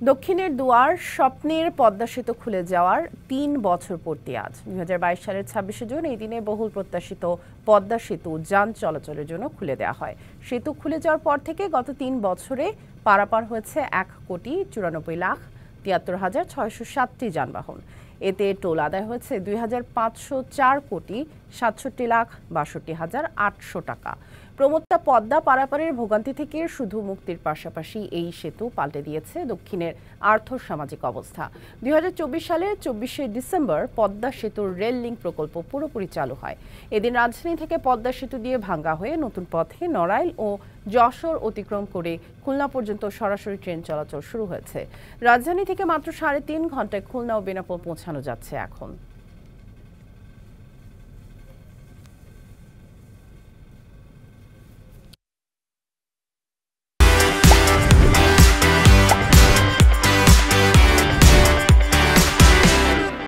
দক্ষিণের দুয়ার স্বপ্নের পদ্মা সেতু খুলে যাওয়ার ৩ বছর পূর্তি আজ ২০২২ সালের ২৬শে জুন এই দিনে বহুল প্রত্যাশিত পদ্মা সেতু যান চলাচলের জন্য খুলে দেওয়া হয়। সেতু খুলে যাওয়ার পর থেকে গত ৩ বছরে পারাপার হয়েছে ১,৯৪,৭৩,৬০৭টি যানবাহন। এতে টোল আদায় হয়েছে ২,৫০৪,৬৭,৬২,৮০০ টাকা। প্রমত্তা পদ্মা পারাপারের ভোগান্তি থেকে শুধু মুক্তির পাশাপাশি এই সেতু পাল্টে দিয়েছে দক্ষিণের আর্থ-সামাজিক অবস্থা। ২০২৪ সালের ২৪শে ডিসেম্বর পদ্মা সেতুর রেল লিংক প্রকল্প পুরোপুরি চালু হয়। এদিন রাজধানী থেকে পদ্মা সেতু দিয়ে ভাঙ্গা হয়ে নতুন পথে নড়াইল ও যশোর অতিক্রম করে খুলনা পর্যন্ত সরাসরি ট্রেন চলাচল শুরু হয়েছে। রাজধানী থেকে মাত্র ৩.৫ ঘন্টায় খুলনা ও বেনাপোল পৌঁছানো যাচ্ছে এখন।